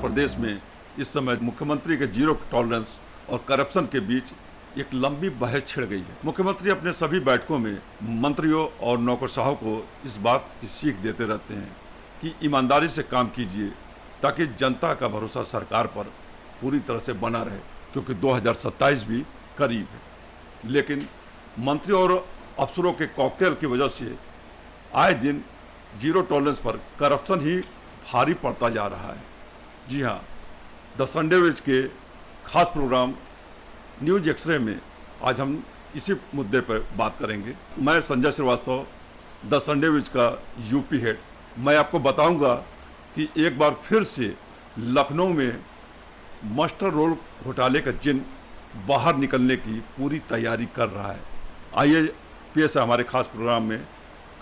प्रदेश में इस समय मुख्यमंत्री के जीरो टॉलरेंस और करप्शन के बीच एक लंबी बहस छिड़ गई है। मुख्यमंत्री अपने सभी बैठकों में मंत्रियों और नौकरशाहों को इस बात की सीख देते रहते हैं कि ईमानदारी से काम कीजिए ताकि जनता का भरोसा सरकार पर पूरी तरह से बना रहे, क्योंकि 2027 भी करीब है। लेकिन मंत्री और अफसरों के कॉकटेल की वजह से आए दिन जीरो टॉलरेंस पर करप्शन ही भारी पड़ता जा रहा है। जी हाँ, द संडे विज के खास प्रोग्राम न्यूज एक्सरे में आज हम इसी मुद्दे पर बात करेंगे। मैं संजय श्रीवास्तव, द संडे विज का यूपी हेड। मैं आपको बताऊंगा कि एक बार फिर से लखनऊ में मास्टर रोल घोटाले का जिन बाहर निकलने की पूरी तैयारी कर रहा है। आइए पेश है हमारे खास प्रोग्राम में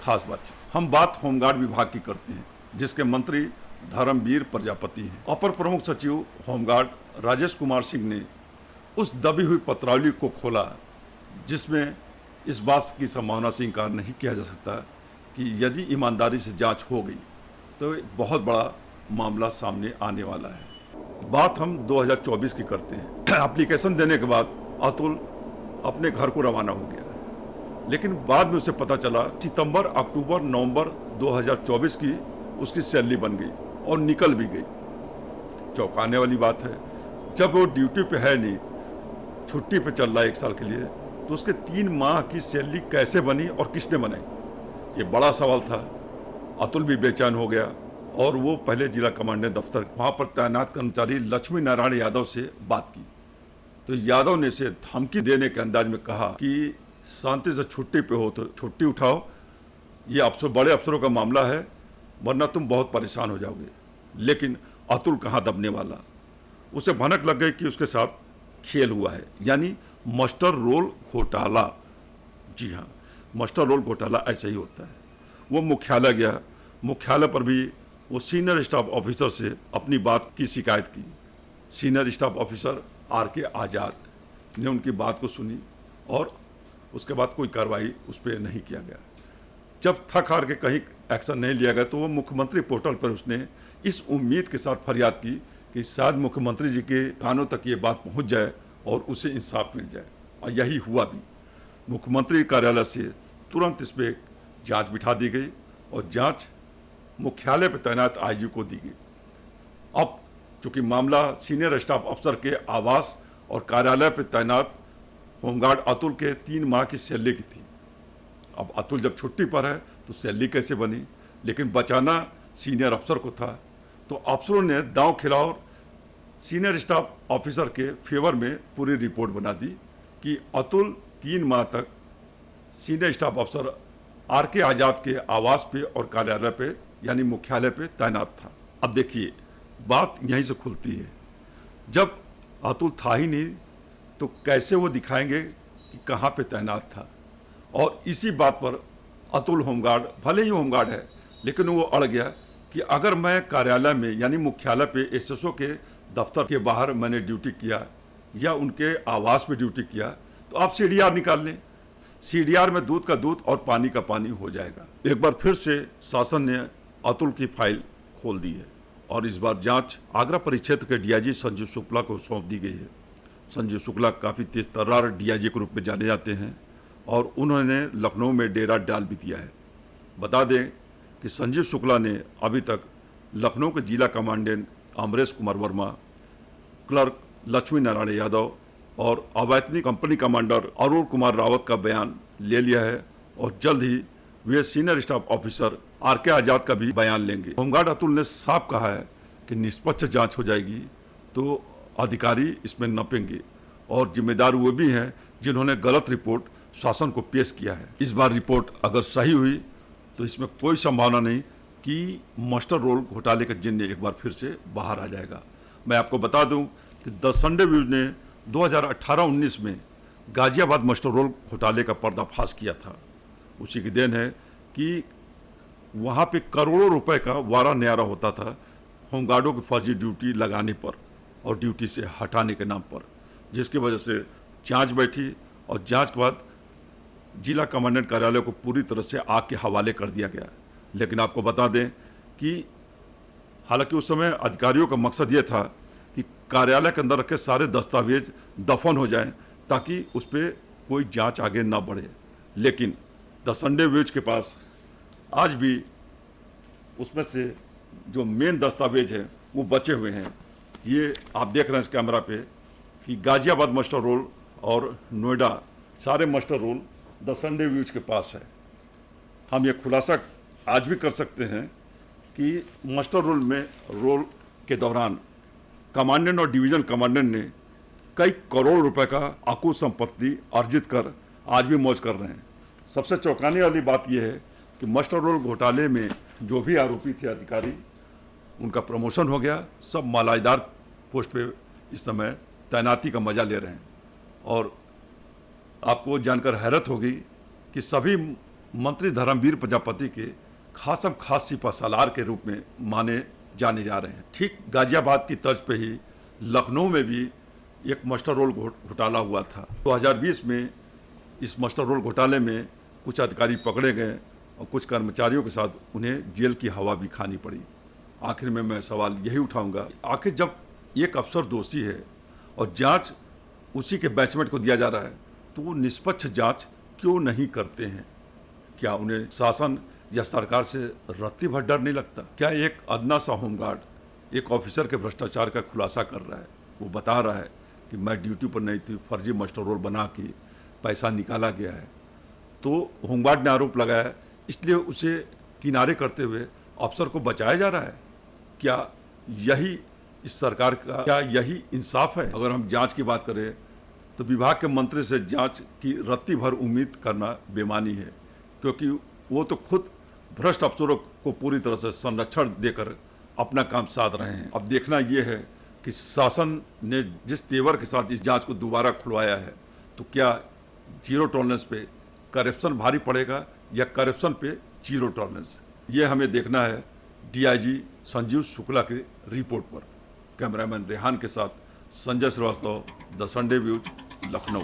खास बातचीत। हम बात होमगार्ड विभाग की करते हैं, जिसके मंत्री धर्मवीर प्रजापति हैं। अपर प्रमुख सचिव होमगार्ड राजेश कुमार सिंह ने उस दबी हुई पत्रावली को खोला जिसमें इस बात की संभावना से इनकार नहीं किया जा सकता कि यदि ईमानदारी से जांच हो गई तो एक बहुत बड़ा मामला सामने आने वाला है। बात हम 2024 की करते हैं। एप्लीकेशन देने के बाद अतुल अपने घर को रवाना हो गया, लेकिन बाद में उसे पता चला सितंबर, अक्टूबर, नवंबर 2024 की उसकी सैलरी बन गई और निकल भी गई। चौंकाने वाली बात है, जब वो ड्यूटी पे है नहीं, छुट्टी पे चल रहा है 1 साल के लिए, तो उसके 3 माह की सैलरी कैसे बनी और किसने बनाई, ये बड़ा सवाल था। अतुल भी बेचैन हो गया और वो पहले जिला कमांडेंट दफ्तर वहाँ पर तैनात कर्मचारी लक्ष्मी नारायण यादव से बात की, तो यादव ने इसे धमकी देने के अंदाज में कहा कि शांति से छुट्टी पे हो तो छुट्टी उठाओ, ये अफसर बड़े अफसरों का मामला है, वरना तुम बहुत परेशान हो जाओगे। लेकिन अतुल कहाँ दबने वाला, उसे भनक लग गई कि उसके साथ खेल हुआ है, यानी मास्टर रोल घोटाला। जी हाँ, मास्टर रोल घोटाला ऐसा ही होता है। वो मुख्यालय गया, मुख्यालय पर भी वो सीनियर स्टाफ ऑफिसर से अपनी बात की शिकायत की। सीनियर स्टाफ ऑफिसर RK आज़ाद ने उनकी बात को सुनी और उसके बाद कोई कार्रवाई उस पर नहीं किया गया। जब थक हार के कहीं एक्शन नहीं लिया गया तो वो मुख्यमंत्री पोर्टल पर उसने इस उम्मीद के साथ फरियाद की कि शायद मुख्यमंत्री जी के कानों तक ये बात पहुंच जाए और उसे इंसाफ मिल जाए, और यही हुआ भी। मुख्यमंत्री कार्यालय से तुरंत इस पर जाँच बिठा दी गई और जाँच मुख्यालय पर तैनात IG को दी गई। अब चूँकि मामला सीनियर स्टाफ अफसर के आवास और कार्यालय पर तैनात होमगार्ड अतुल के 3 माह की सैलरी की थी। अब अतुल जब छुट्टी पर है तो सैलरी कैसे बनी, लेकिन बचाना सीनियर अफसर को था, तो अफसरों ने दांव खेला और सीनियर स्टाफ ऑफिसर के फेवर में पूरी रिपोर्ट बना दी कि अतुल 3 माह तक सीनियर स्टाफ अफसर RK आज़ाद के आवास पे और कार्यालय पे यानी मुख्यालय पे तैनात था। अब देखिए, बात यहीं से खुलती है, जब अतुल था ही नहीं तो कैसे वो दिखाएंगे कि कहाँ पे तैनात था। और इसी बात पर अतुल होमगार्ड, भले ही होमगार्ड है, लेकिन वो अड़ गया कि अगर मैं कार्यालय में यानी मुख्यालय पे SSO के दफ्तर के बाहर मैंने ड्यूटी किया या उनके आवास में ड्यूटी किया तो आप CDR निकाल लें, CDR में दूध का दूध और पानी का पानी हो जाएगा। एक बार फिर से शासन ने अतुल की फाइल खोल दी है और इस बार जाँच आगरा परिक्षेत्र के DIG संजीव शुक्ला को सौंप दी गई है। संजीव शुक्ला काफ़ी तेज तर्रार DIG के रूप में जाने जाते हैं और उन्होंने लखनऊ में डेरा डाल भी दिया है। बता दें कि संजीव शुक्ला ने अभी तक लखनऊ के जिला कमांडेंट अमरेश कुमार वर्मा, क्लर्क लक्ष्मी नारायण यादव और अवैतनिक कंपनी कमांडर अरुण कुमार रावत का बयान ले लिया है और जल्द ही वे सीनियर स्टाफ ऑफिसर RK आज़ाद का भी बयान लेंगे। होमगार्ड अतुल ने साफ कहा है कि निष्पक्ष जाँच हो जाएगी तो अधिकारी इसमें नपेंगे और जिम्मेदार वो भी हैं जिन्होंने गलत रिपोर्ट शासन को पेश किया है। इस बार रिपोर्ट अगर सही हुई तो इसमें कोई संभावना नहीं कि मास्टर रोल घोटाले का जिन्न एक बार फिर से बाहर आ जाएगा। मैं आपको बता दूं कि द संडे व्यूज ने 2018-19 में गाजियाबाद मास्टर रोल घोटाले का पर्दाफाश किया था। उसी की देन है कि वहाँ पे करोड़ों रुपए का वारा न्यारा होता था होमगार्डों की फर्जी ड्यूटी लगाने पर और ड्यूटी से हटाने के नाम पर, जिसकी वजह से जांच बैठी और जांच के बाद जिला कमांडेंट कार्यालय को पूरी तरह से आग के हवाले कर दिया गया। लेकिन आपको बता दें कि हालांकि उस समय अधिकारियों का मकसद ये था कि कार्यालय के अंदर रखे सारे दस्तावेज दफन हो जाएं ताकि उस पर कोई जांच आगे ना बढ़े। लेकिन द संडे व्यूज के पास आज भी उसमें से जो मेन दस्तावेज है वो बचे हुए हैं। ये आप देख रहे हैं इस कैमरा पे कि गाजियाबाद मास्टर रोल और नोएडा सारे master roll the Sunday views के पास है। हम ये खुलासा आज भी कर सकते हैं कि मास्टर रोल में रोल के दौरान कमांडेंट और डिवीजन कमांडेंट ने कई करोड़ रुपए का अकुत संपत्ति अर्जित कर आज भी मौज कर रहे हैं। सबसे चौंकाने वाली बात यह है कि मास्टर रोल घोटाले में जो भी आरोपी थे अधिकारी, उनका प्रमोशन हो गया, सब मालाइदार पोस्ट पे इस समय तैनाती का मजा ले रहे हैं। और आपको जानकर हैरत होगी कि सभी मंत्री धर्मवीर प्रजापति के खासम खास सिपा सालार के रूप में माने जाने जा रहे हैं। ठीक गाजियाबाद की तर्ज पे ही लखनऊ में भी एक मास्टर रोल घोटाला हुआ था। 2020 में इस मास्टर रोल घोटाले में कुछ अधिकारी पकड़े गए और कुछ कर्मचारियों के साथ उन्हें जेल की हवा भी खानी पड़ी। आखिर में मैं सवाल यही उठाऊंगा, आखिर जब एक अफसर दोषी है और जांच उसी के बैचमेट को दिया जा रहा है तो वो निष्पक्ष जांच क्यों नहीं करते हैं? क्या उन्हें शासन या सरकार से रत्ती भर डर नहीं लगता? क्या एक अदना सा होमगार्ड एक ऑफिसर के भ्रष्टाचार का खुलासा कर रहा है, वो बता रहा है कि मैं ड्यूटी पर नहीं थी, फर्जी मास्टर रोल बना के पैसा निकाला गया है, तो होमगार्ड ने आरोप लगाया, इसलिए उसे किनारे करते हुए अफसर को बचाया जा रहा है। क्या यही इस सरकार का, क्या यही इंसाफ है? अगर हम जांच की बात करें तो विभाग के मंत्री से जांच की रत्ती भर उम्मीद करना बेमानी है, क्योंकि वो तो खुद भ्रष्ट अफसरों को पूरी तरह से संरक्षण देकर अपना काम साध रहे हैं। अब देखना यह है कि शासन ने जिस तेवर के साथ इस जांच को दोबारा खुलवाया है, तो क्या जीरो टॉलरेंस पे करप्शन भारी पड़ेगा या करप्शन पे जीरो टॉलरेंस? ये हमें देखना है डीआईजी संजीव शुक्ला की रिपोर्ट पर। कैमरामैन रेहान के साथ Sanjay Shrivastava, the Sunday views, Lucknow.